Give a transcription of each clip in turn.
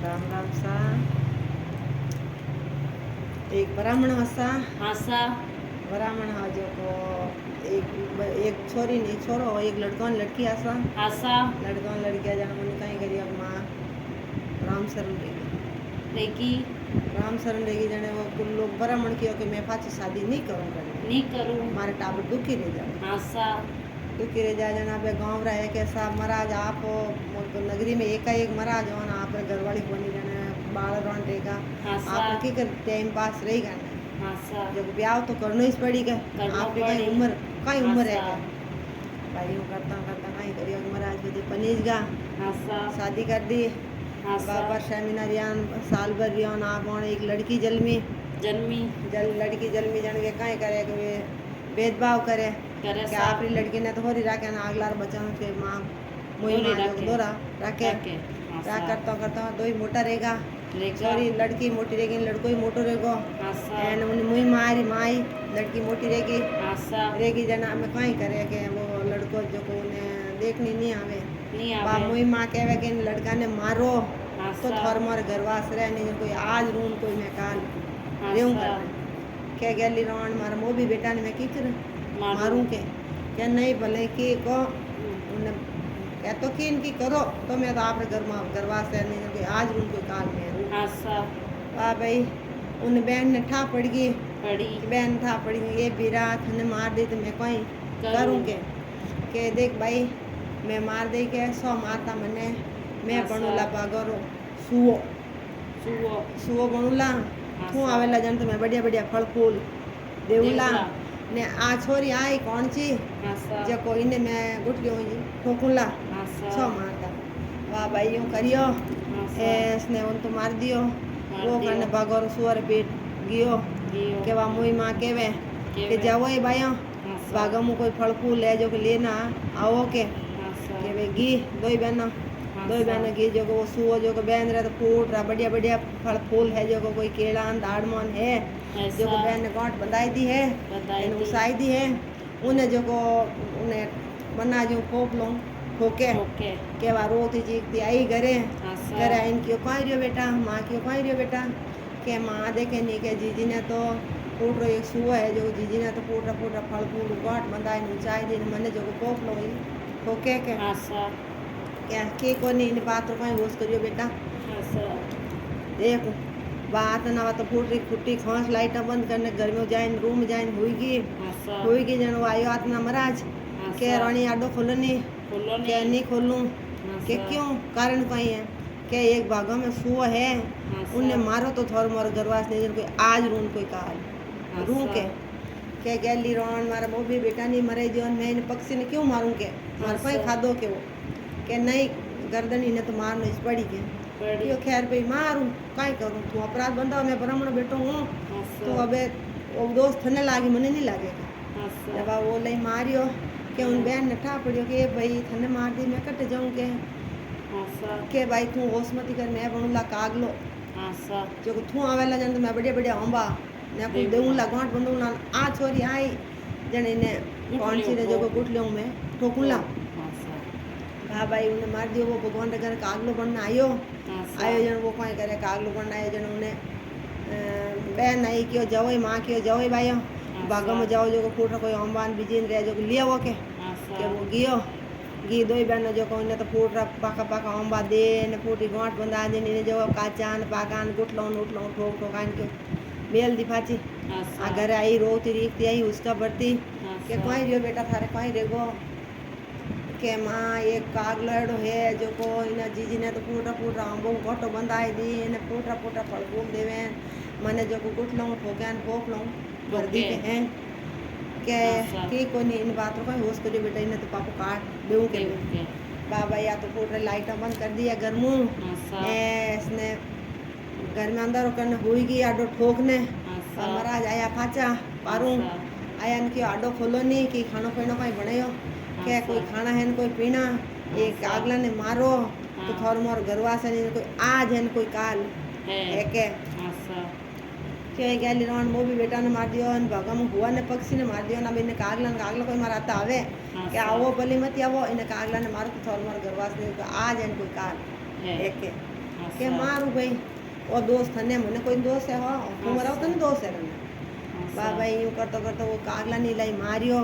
राम राम सा एक ब्राह्मण असा आशा ब्राह्मण हा जो को एक छोरी ने एक छोरो एक लड़का ने लड़की आसा आशा लड़का ने लड़किया जाने मुनि कहीं करी अब माँ राम शरण रेगी राम शरण रेगी जाने वो कुल लोग ब्राह्मण किया कि मैं पाछी शादी नहीं नहीं करूँ मारे टाबर दुखी रह जाए आशा दुखी रह जाए जाना पे गाँव रहे कैसा महाराज आप नगरी में एकाएक महाराज हो ना आप घरवाली बनी जाने बाल रोन देगा आशा आप की कर टाइम पास रहेगा ना आशा जब ब्याह तो करना ही पड़ी क्या करना आपकी पड़ी। कई उम्र है आशा। क्या भाई यूँ करता करता कहीं करी महाराज बजे पनीज गा आशा शादी कर दी आशा बाबा सेमिनार यान साल भर रियान आप एक लड़की जन्मी जन्मी लड़की जन्मी जान के कहीं करे कि वे भेदभाव करे करे कि सा आपरी लड़की ने तो होरी राखे ना अगला बचाओ के माँ मोई होरी माँ जो राखे। दोरा राखे राखे। रा आशा। करता करता दो ही मोटा रहेगा रहेगा। छोरी लड़की मोटी रहेगी लड़को ही मोटो रहेगो आशा एंड उन मुई मारी माई लड़की मोटी रहेगी आशा रहेगी जना में कहीं करे के वो लड़को जो को उन्हें देखनी नहीं आवे नहीं बा आवे मुई माँ कहवे कि इन लड़का ने मारो तो आशा थोर मोर घरवास रहे नहीं कोई आज रून कोई मैं काल रेऊं आशा कर के गली रोन मारा मो भी बेटा ने मैं की कर मारूं। मारूं के क्या नहीं भले की को उन्हें क्या तो कि इनकी करो तो मैं तो आप घर में घरवास रहे नहीं कोई आज रून कोई काल में रून आशा वाह भाई उन बहन ने ठा पड़ गई पड़ी बहन ठा पड़ गई ये बीरा थने मार दी तो मैं कहीं करूँ के देख भाई मैं मार दे के सौ मारता मने मैं अच्छा। बनूला बागरो सुओ सुओ सुओ बनूला तू आवेला जन तो मैं बढ़िया बढ़िया फल फूल देऊला देऊला। ने आ छोरी आई कौन ची आशा जे कोई ने मैं गुटलियों जी ठोकुला आशा सौ मारता वाह भाई यूं करियो आशा इसने उन तो मार दियो मार वो दियो। करने बागरो सुअर पेट गियो गियो के वा मुई माँ केवे केवे। के जाओ ये भाइयों आशा बागा मु कोई फल फूल है जो कि लेना आओ के आशा के वे घी दो ही बहनों दो ही बहनों घी जो को वो सुओ जो को बहन रहा तो फूट रहा बढ़िया बढ़िया फल फूल है जो को कोई केला दाड़मोन है जो को बहन ने गांठ बंधाई दी है बंधाई एन दी। उसाई दी है उन्हें जो को उन्हें बना जो खोप लो ठोके ओके के वा रोती चीखती आई घरे आशा करे इनकी कहाँ रियो बेटा माँ की कहाँ रियो बेटा के माँ देखे नहीं के जीजी ने तो फूट रही एक सुआ है जो जीजी ने तो फूट रहा फल फूल गांठ बंधाई ऊंचाई दी मैंने जो को खोप लो ठोके के आशा क्या के को नहीं इन बात कहीं होश करियो बेटा आशा देख बात ना बात फूट रही फुट्टी खांस लाइटा बंद करने घर में जाए रूम जाए आशा हुई गई जन आयो आत्मा महाराज के रानी आडो खोलो नहीं खोलो के नहीं नहीं खोलूं के आशा क्यों कारण कहीं है के एक भागों में सुअ है आशा। उन्हें मारो तो थोड़ा मोर घरवास नहीं जन कोई आज रून कोई काल रू के गैली रोन मारा वो भी बेटा नहीं मरे जो मैं इन पक्षी ने क्यों मारूं के मार कोई आशा। खादो के वो के नहीं गर्दन इन्हें तो मारना इस पड़ी के बड़ी यो खैर पे मारूं काई करूं तू अपराध बंदा मैं ब्राह्मण बेटो हूँ तो आशा अबे वो दोस्त थने लागी मने नहीं लागेगा आशा जब वो लई मारियो के उन बहन ने ठा पड़ियो के भाई थने मार दी मैं कट जाऊं आशा के भाई तू होश मती कर मैं बनूला कागलो आशा जो को तू आवेला जन तो मैं बढ़िया बढ़िया होंबा ने को देऊला गांठ बंदूला आ छोरी आई जने ने कौन सी ने जो को गुट लूं मैं ठोकुला आशा हाँ भाई उन्हें मार दियो वो भगवान के घर कागलो बनना आयो आशा आयो जन वो कोई करे कागलो बनना आयो जन उन्हें बहन आई क्यों जाओ माँ क्यों जाओ भाई बागों में जाओ जो को फूट कोई अम्बान बिजीन रहे जो को लिया वो के आशा वो गियो घी दो ही बहनों जो को तो फूट रहा पाका पाका अम्बा दे ने फूटी गांठ बंधा दे ने जो काचान पाकान गुटलों उठलों ठोक ठोकान के बेल दी फाची आशा आ घर आई रोती रीखती आई उसका भरती के आशा कहीं रियो बेटा थारे कहीं रेगो के माँ एक कागलड़ो है जो को इन्हें जीजी ने तो फूटा अम्बो घोटो बंधाई दी इन्हें फूटा फल फूल देवे मने जो को गुट लूँ ठोकान पोक लूँ भर दी के हैं के आशा। की को नहीं इन बातों का होश करियो बेटा इन्हें तो पापा काट देऊं के ओके बाबा या तो फूट रही लाइटा बंद कर दिया घर मुँह आशा इसने घर में अंदर करने हुई गई आडो ठोकने आशा महाराज आया फाचा पारूं आया इनकी आडो खोलो नहीं कि खानो पीनो कहीं बनायो क्या कोई खाना है न कोई पीना एक अगला ने मारो तो थोड़ मोर घरवा से नहीं कोई आज है न कोई काल है के आशा क्या गैली रोन वो भी बेटा ने मार दियो न भगम हुआ ने पक्षी ने मार दियो ना इन्हें कागला कोई माराता आवे क्या आवो भली मत आवो इन्हें कागला ने मारो तो थोड़ मोर घरवा से आज है न कोई काल है के કે મારું ભાઈ ઓ દોસ્ત થને મને કોઈ દોષ હે હો તું મરાવ તને દોષ હે તને બા ભાઈ यूं કરતો કરતો वो કાગલા ની લઈ માર્યો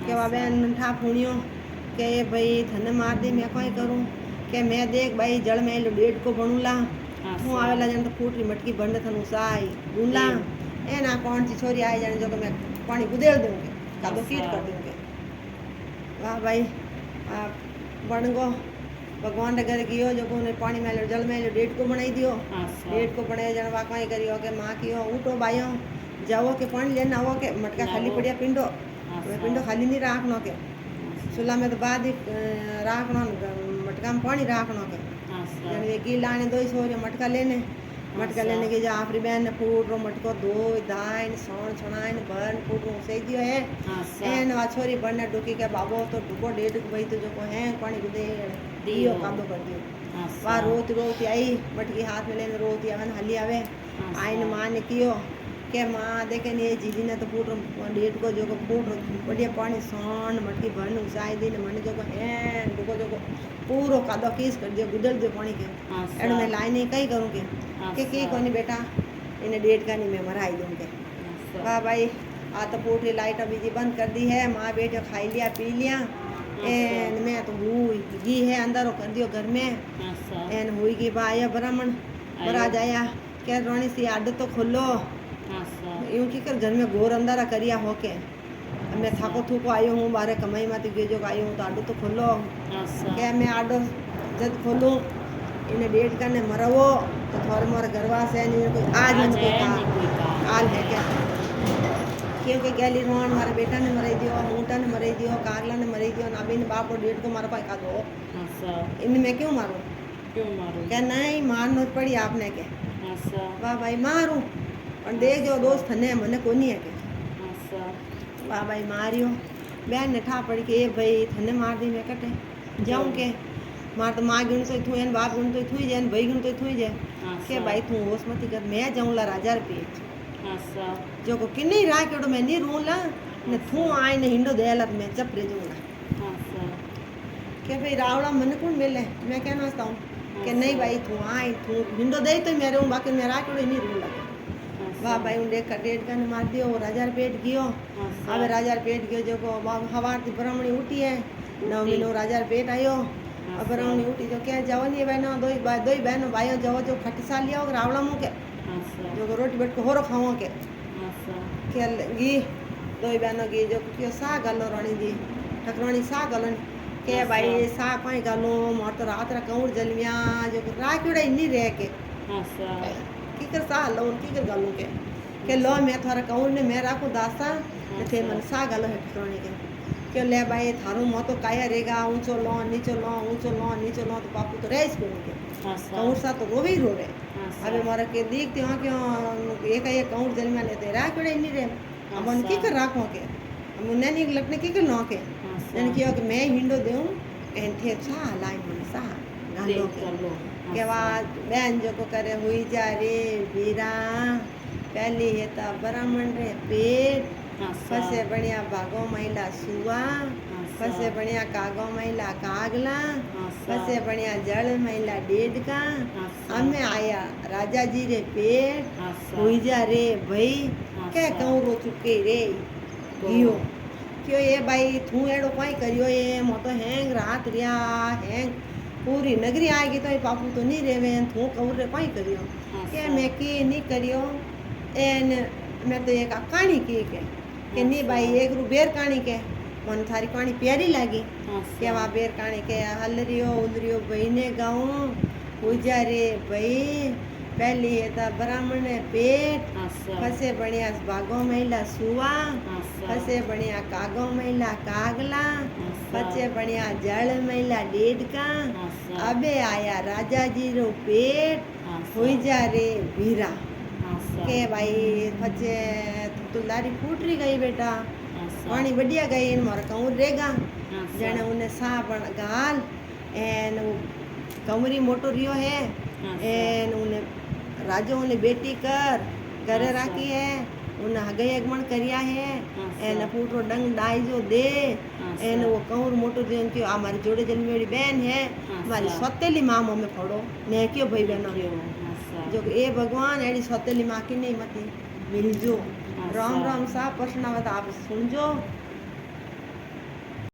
કે વા બેન ઠા ફૂણ્યો કે એ ભાઈ થને માર દી મેં કોઈ કરું કે મેં દેખ ભાઈ જળ में डेढ़ को बणुला હું આવેલા જાણે તો ફૂટરી મટકી બંધ થનું સાઈ ગુંલા એના કોણ થી છોરી આવી જાણે જો કે મેં પાણી ગુદેડ દઉં કે કાદો ફીટ कर दूं के वाह भाई आ बणगो भगवान रे घर गयो जो को ने पानी में जल में डेढ़ को बनाई दियो डेढ़ को बनाए जाने वा कई करियो के मां कियो उठो बायो जाओ के पानी लेने आवो के मटका खाली पड़िया पिंडो पिंडो खाली नहीं राखनो के चूल्हा में तो बाद ही राखनो मटका में पानी राखनो के जाने वे की लाने दो छोरे मटका लेने के जो आपरी बहन ने फूट रो मटको धोई धाइन सोण छणाइन भर फूट रो सही दियो है एन वा छोरी बनने डुकी के बाबो तो डुको डेढ़ भाई तो जो को है पानी गुदे दियो कादो कर दियो वा रोती रोती आई मटकी हाथ में लेने रोती आवन हली आवे आइन मां ने कियो के मां देखे ने जीजी ने तो फूट डेढ़ को जो को फूट बढ़िया पानी सोण मटकी भर नु साई दी ने मने जो को है डुको जो को पूरो कादो कीस कर दियो गुदल दियो पानी के एड में लाइन कई करूं के की कोनी बेटा इन्हें डेढ़ का नहीं मैं मराई दूं के वाह भाई आ तो पूरी लाइट बीजी बंद कर दी है माँ बेटे खाई लिया पी लिया एन मैं तो हुई घी है अंदर कर दियो घर में एन हुई की भाई ब्राह्मण बरा जाया क्या रोनी सी आड तो खोलो यूं की कर घर में घोर अंधारा करिया होके मैं थाको थूको आयो हूँ बारे कमाई माती गेजो आयो हूँ तो आडो तो खोलो क्या मैं आडो जब खोलूं इन्हें डेढ़ का ने मरवो तो थोड़े मोरे घरवा से नहीं कोई आज नहीं कोई काल है क्या क्योंकि गैली रोन मारे बेटा ने मराई दियो ऊँटा ने मराई दियो कागला ने मराई दियो नाबी ने बाप और डेढ़ को मारा पाई का दो इन्हें मैं क्यों मारूं क्या नहीं मारना पड़ी आपने के वाह भाई मारूं और देख जो दोस्त ने मने कोनी है के वाह भाई मारियो बहन ने ठा पड़ी के भाई थने मार दी मैं कटे जाऊं के मार तो माँ गुण तो थू एन बाप गुण तो थू जाए भाई गुण तो थू जाए के भाई तू होश मत कर मैं जाऊंला राजा रुपये जो को किन्नी राह केड़ो मैं नहीं रूला ने थू आए ने हिंडो देला मैं चप रे दूंगा के भाई रावड़ा मन कौन मिले मैं कहना चाहता हूँ कि नहीं भाई तू आए तू हिंडो दे तो मैं रहूं बाकी मैं राह केड़ो नहीं रूला वाह भाई उन्हें कटेट का मार दियो राजार पेट गयो अब राजार पेट गयो जो को हवार थी ब्राह्मणी उठी है नवमी नो राजार पेट आयो अब ब्राह्मणी उठी जो क्या जाओ नहीं बहनों दो बहनों भाइयों जाओ जो खटिसा लिया रावड़ा मुँह के जो रोटी बैठ को होरो खाओ के घी दो बहनों घी जो क्यों सा गालो रानी जी ठकरानी सा गालो के भाई सा पाई गालो मोर तो रात रा कौड़ जलमिया जो राह क्योड़ा नहीं रह के की कर सा लो की कर गालो के लो मैं थारा कौड़ ने मैं राखो दासा थे मन सा गालो है ठकरानी के ले भाई थारो मो तो काया रहेगा ऊंचो लो नीचो लो तो पापू तो रह के कौड़ सा तो रोवे ही रोवे अबे मारा के देखते हो क्यों एक कौड़ जल में लेते राह क्यों नहीं रहे अब उन की कर राखो के हम उन्हें नहीं लगने की कर लो के जन कियो कि मैं हिंडो देऊं एन थे सा लाई मन सा गालो के बाद बहन जो को करे हुई जा रे वीरा पहली है ता ब्राह्मण रे पेट फसे बढ़िया भागो महिला सुआ फसे बढ़िया कागो महिला कागला फसे बढ़िया जल महिला डेढ़ का हमें आया राजा जी रे पेट हुई जा रे भाई क्या कहूँ रो चुके रे गियो क्यों ये भाई तू एड़ो कोई करियो ये मो तो हैंग रात रिया हैंग पूरी नगरी आएगी तो ये पापू तो नहीं रेवे तू कहूँ रे कोई करियो के मैं की नहीं करियो एन मैं तो एक कहानी की के नहीं भाई एक रू बेर कहानी के मन थारी कहानी प्यारी लगी के वहाँ बेर कहानी के हलरियो उलरियो बहने गाँव पूजा रे भाई पहली है तो ब्राह्मण पेट फसे बढ़िया भागो महिला सुआ फसे बढ़िया कागो महिला कागला फसे बढ़िया जल महिला डेढ़ का अबे आया राजा जी रो पेट हुई जा रे भीरा के भाई फचे तो लारी फूट रही गई बेटा पानी बढ़िया गई मारा कहूँ रहेगा जने उन्हें सा गाल एन कमरी मोटो रियो है एन उन्हें राजो उन्हें बेटी कर घरे राखी है उन हगई अगमण करिया है हाँ, एने सर। पूटो डंग डाई जो दे हाँ, एने सर। वो कंवर मोटो देन क्यों हमारी जोड़े जन्मी वाली बहन है हाँ, हमारी सर। सौतेली माँ में फोड़ो ने क्यों भाई बहनों क्यों? ने हाँ, सर। जो कि ए भगवान एड़ी सौतेली माँ की नहीं मती मिलजो हाँ, राम सर। राम सा प्रश्न आवत आप सुनजो